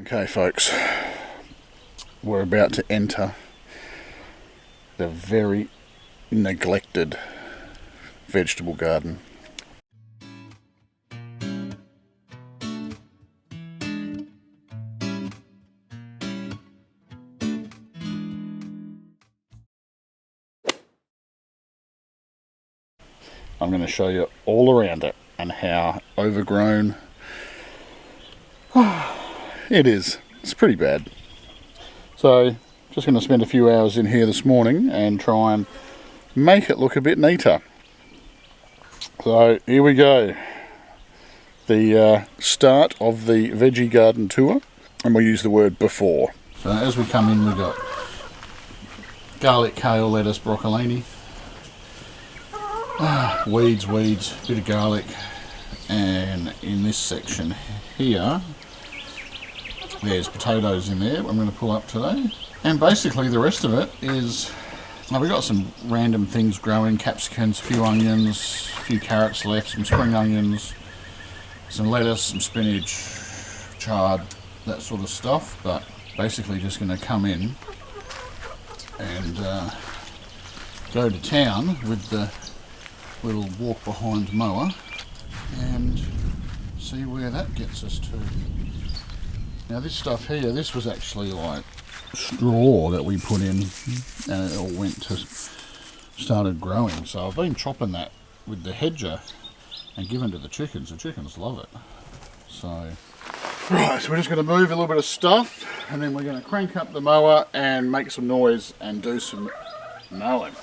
Okay folks, we're about to enter the very neglected vegetable garden. I'm going to show you all around it and how overgrown it is. It's pretty bad. So just going to spend a few hours in here this morning and try and make it look a bit neater. So here we go. The start of the veggie garden tour, and we'll use the word before. So as we come in, we've got garlic, kale, lettuce, broccolini. Weeds, bit of garlic, and in this section here there's potatoes in there I'm going to pull up today, and basically the rest of it is we've got some random things growing, capsicums, a few onions, a few carrots left, some spring onions, some lettuce, some spinach, chard, that sort of stuff, but basically just going to come in and go to town with the little walk behind mower and see where that gets us to. Now this stuff here, this was actually like straw that we put in and it all went to started growing, so I've been chopping that with the hedger and giving to the chickens. The chickens love it. So right, so we're just going to move a little bit of stuff and then we're going to crank up the mower and make some noise and do some mowing.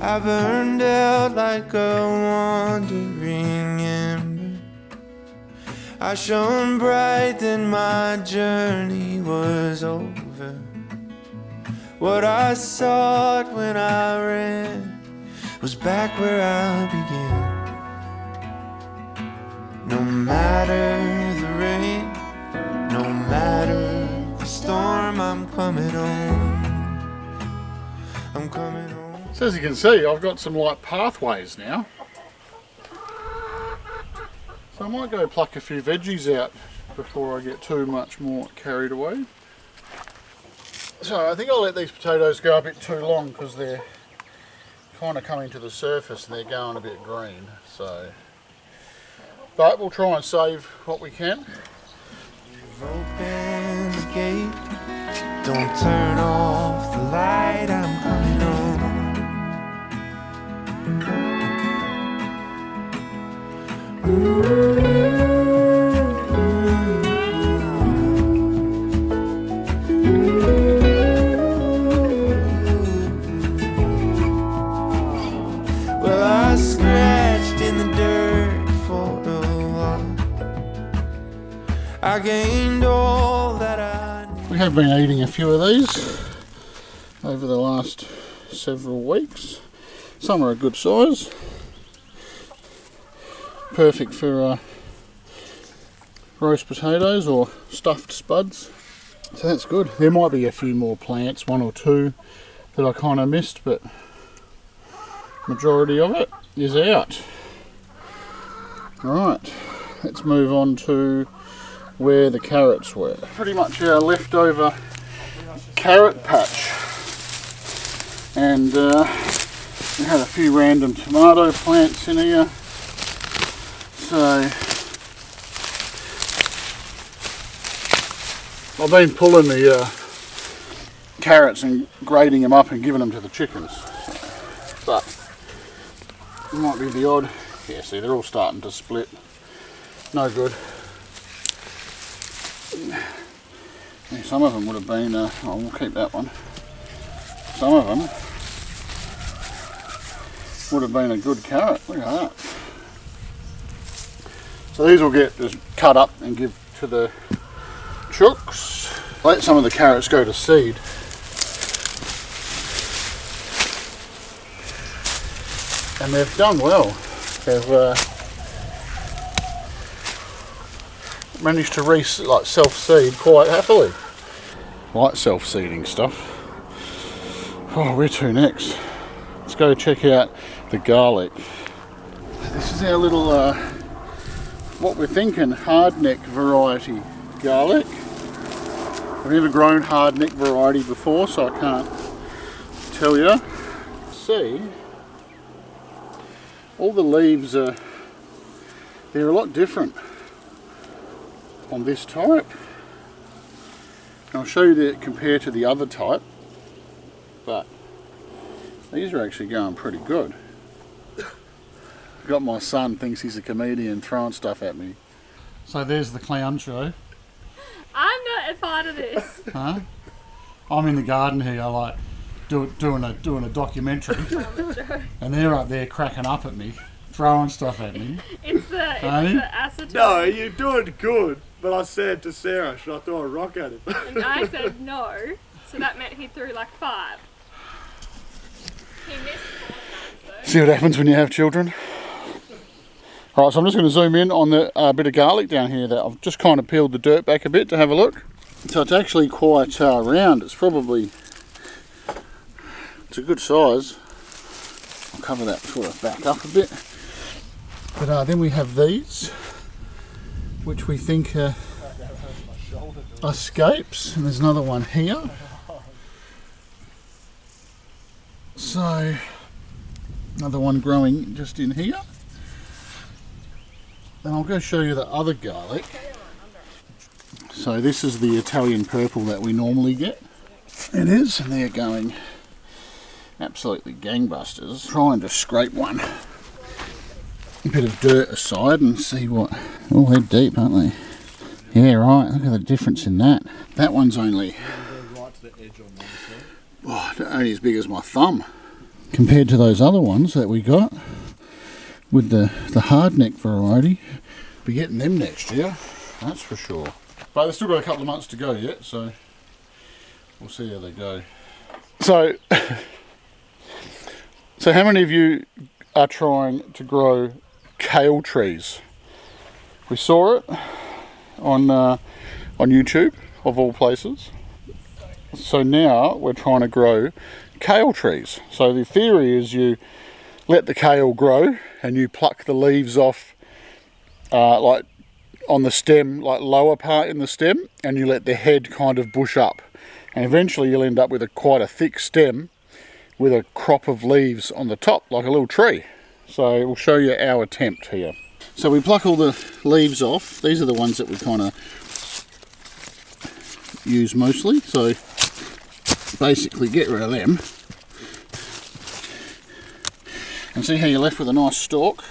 I burned out like a wandering ember. I shone bright, then my journey was over. What I sought when I ran was back where I began. No matter the rain, no matter the storm, I'm coming home. I'm coming home. So as you can see, I've got some light pathways now. So I might go pluck a few veggies out before I get too much more carried away. So I think I'll let these potatoes go a bit too long because they're kind of coming to the surface and they're going a bit green. So, but we'll try and save what we can. You've opened the gate. Don't turn off the light. I'm coming home. Well, I scratched in the dirt for a while. I gained all that I need. We have been eating a few of these over the last several weeks. Some are a good size. Perfect for roast potatoes or stuffed spuds. So that's good. There might be a few more plants, one or two, that I kind of missed, but majority of it is out. Right, let's move on to where the carrots were. Pretty much our leftover carrot patch. And we had a few random tomato plants in here. So I've been pulling the carrots and grating them up and giving them to the chickens. But it might be the odd. Yeah, see, they're all starting to split. No good. Yeah, some of them would have been, oh, we'll keep that one. Some of them would have been a good carrot. Look at that. So these will get just cut up and give to the chooks. Let some of the carrots go to seed. And they've done well. They've managed to self-seed quite happily. Like self-seeding stuff. Oh, where to next? Let's go check out the garlic. This is our little, what we're thinking, hardneck variety garlic. I've never grown hardneck variety before, so I can't tell you. See, all the leaves they're a lot different on this type. And I'll show you that compared to the other type, but these are actually going pretty good. Got my son, thinks he's a comedian, throwing stuff at me. So there's the clown show. I'm not a part of this. Huh? I'm in the garden here, like doing a documentary, and they're up there cracking up at me, throwing stuff at me. It's the acetone. No, you're doing good. But I said to Sarah, should I throw a rock at him? And I said no, so that meant he threw like 5. He missed 4 times though. See what happens when you have children. Alright, so I'm just going to zoom in on the bit of garlic down here that I've just kind of peeled the dirt back a bit to have a look. So it's actually quite round. It's a good size. I'll cover that before I back up a bit. But then we have these, which we think are scapes, and there's another one here. So another one growing just in here. Then I'll go show you the other garlic. So this is the Italian purple that we normally get. It is, and they're going absolutely gangbusters. Trying to scrape one. A bit of dirt aside and see what... Oh, they're deep, aren't they? Yeah, right. Look at the difference in that. That one's only... Oh, only as big as my thumb. Compared to those other ones that we got with the hardneck variety. Be getting them next year, that's for sure. But they've still got a couple of months to go yet, so we'll see how they go. So how many of you are trying to grow kale trees? We saw it on YouTube, of all places. So now we're trying to grow kale trees. So the theory is you let the kale grow and you pluck the leaves off like on the stem, like lower part in the stem, and you let the head kind of bush up. And eventually you'll end up with quite a thick stem with a crop of leaves on the top, like a little tree. So we'll show you our attempt here. So we pluck all the leaves off. These are the ones that we kind of use mostly. So basically get rid of them. And see how you're left with a nice stalk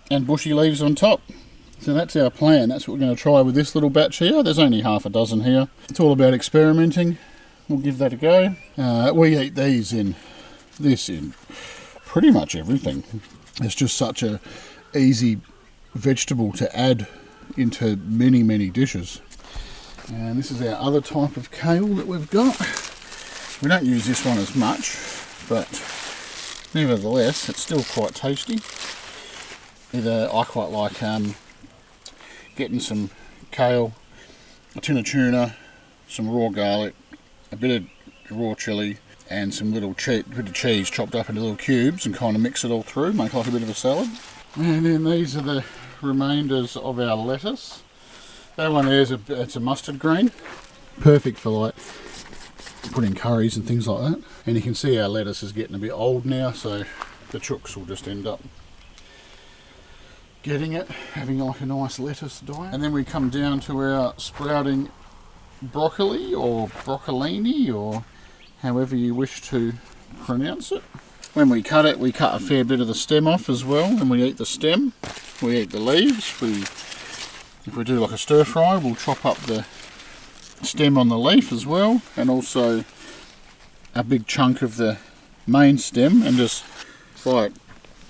and bushy leaves on top. So that's our plan. That's what we're going to try with this little batch here. There's only half a dozen here. It's all about experimenting. We'll give that a go. We eat these in pretty much everything. It's just such a easy vegetable to add into many, many dishes. And this is our other type of kale that we've got. We don't use this one as much, but nevertheless, it's still quite tasty. I quite like getting some kale, a tin of tuna, some raw garlic, a bit of raw chilli, and some bit of cheese chopped up into little cubes, and kind of mix it all through, make like a bit of a salad. And then these are the remainders of our lettuce. That one there it's a mustard green, perfect for like putting curries and things like that. And you can see our lettuce is getting a bit old now, so the chooks will just end up getting it, having like a nice lettuce diet. And then we come down to our sprouting broccoli or broccolini, or however you wish to pronounce it. When we cut it, we cut a fair bit of the stem off as well, and we eat the stem, we eat the leaves. If we do like a stir fry, we'll chop up the stem on the leaf as well, and also a big chunk of the main stem, and just like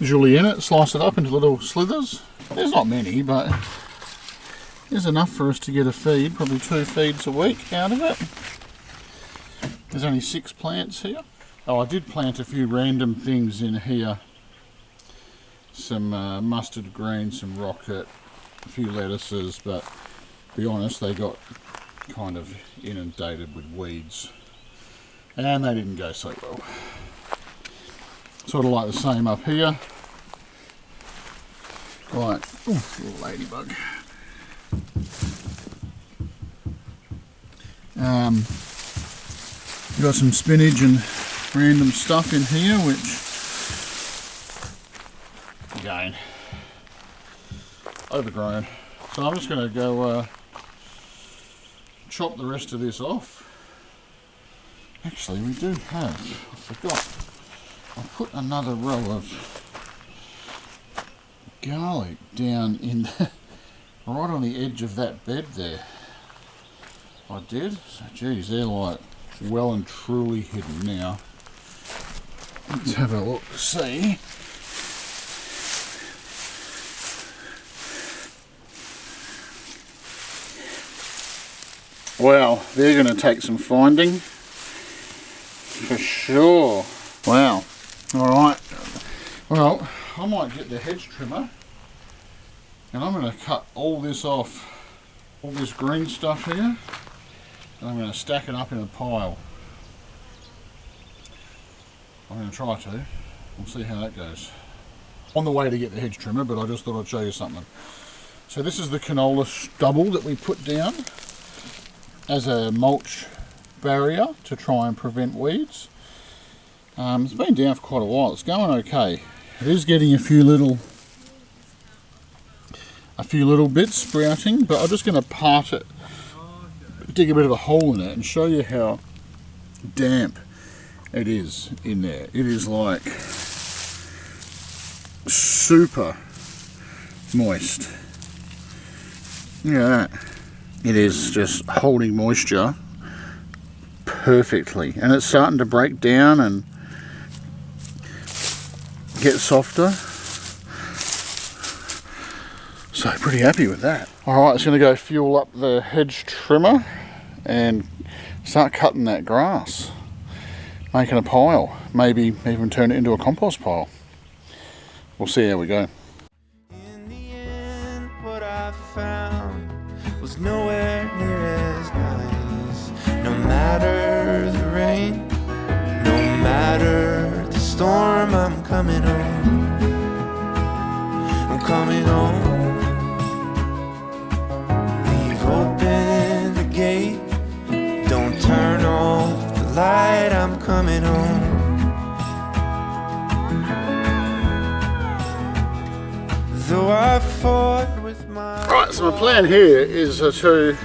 julienne it, slice it up into little slithers. There's not many, but there's enough for us to get a feed, probably 2 feeds a week out of it. There's only 6 plants here. Oh, I did plant a few random things in here. Some mustard green, some rocket, a few lettuces, but to be honest, they got kind of inundated with weeds and they didn't go so well. Sort of like the same up here. Right, ooh, little ladybug. We've got some spinach and random stuff in here, which again, overgrown. So I'm just going to go chop the rest of this off. Actually, we do have, I forgot, I put another row of garlic down in right on the edge of that bed there. I did. So geez, they're like well and truly hidden now. Let's have a look to see. Wow, they're going to take some finding for sure. Wow. Alright. Well, I might get the hedge trimmer and I'm going to cut all this off, all this green stuff here, and I'm going to stack it up in a pile. I'm going to try to. We'll see how that goes. On the way to get the hedge trimmer, but I just thought I'd show you something. So this is the canola stubble that we put down as a mulch barrier to try and prevent weeds. It's been down for quite a while. It's going okay. It is getting a few little bits sprouting, but I'm just going to part it, dig a bit of a hole in it and show you how damp it is in there. It is like super moist. Look at that. It is just holding moisture perfectly, and it's starting to break down and get softer. So pretty happy with that. Alright, it's going to go fuel up the hedge trimmer and start cutting that grass, making a pile, maybe even turn it into a compost pile. We'll see how we go. In the end, what I found was nowhere near as nice. No matter the rain, no matter the storm, I'm coming home. I'm coming home. Leave open the gate, don't turn off the light, I'm coming home. Though I fought with my... Right, so my plan here is to...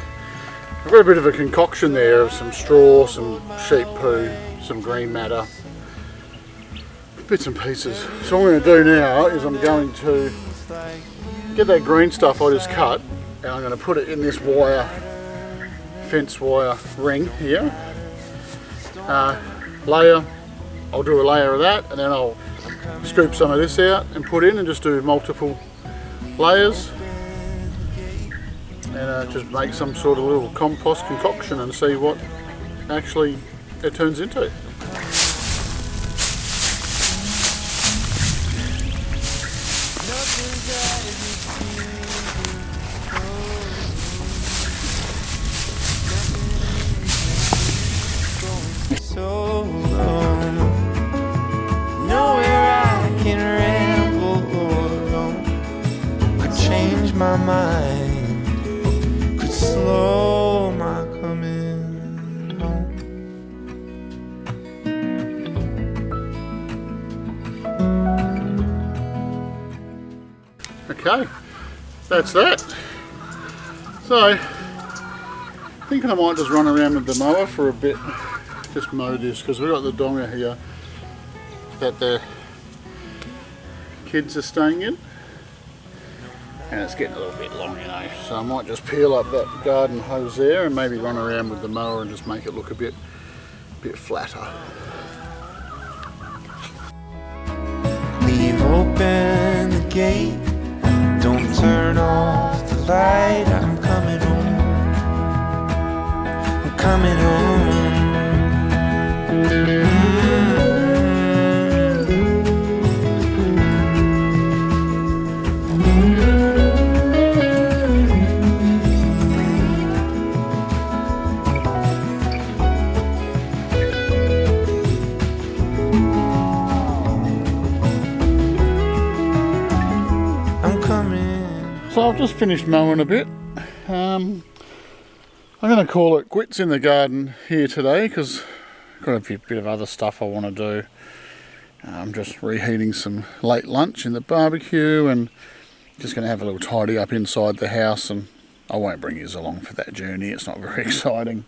I've got a bit of a concoction there of some straw, some sheep poo, some green matter, bits and pieces. So what I'm going to do now is I'm going to get that green stuff I just cut and I'm going to put it in this wire, fence wire ring here. Layer, I'll do a layer of that and then I'll scoop some of this out and put in and just do multiple layers and just make some sort of little compost concoction and see what actually it turns into. So long, nowhere I can ramble or roam. Could change my mind, could slow my coming home. Okay, that's that. So, thinking I might just run around with the mower for a bit. Just mow this because we've got the donga here that the kids are staying in and it's getting a little bit long, you know, so I might just peel up that garden hose there and maybe run around with the mower and just make it look a bit flatter. Leave open the gate, don't turn off the light, I'm coming home, I'm coming home. So I've just finished mowing a bit. I'm going to call it quits in the garden here today because I've got a bit of other stuff I want to do. I'm just reheating some late lunch in the barbecue and just going to have a little tidy up inside the house, and I won't bring you along for that journey. It's not very exciting.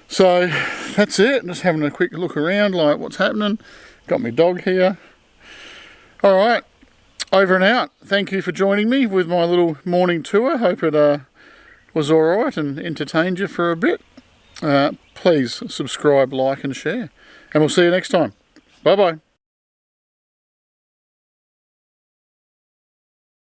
So that's it. Just having a quick look around, like what's happening. Got my dog here. All right, over and out. Thank you for joining me with my little morning tour. Hope it was all right and entertained you for a bit. Please subscribe, like and share, and we'll see you next time. Bye bye.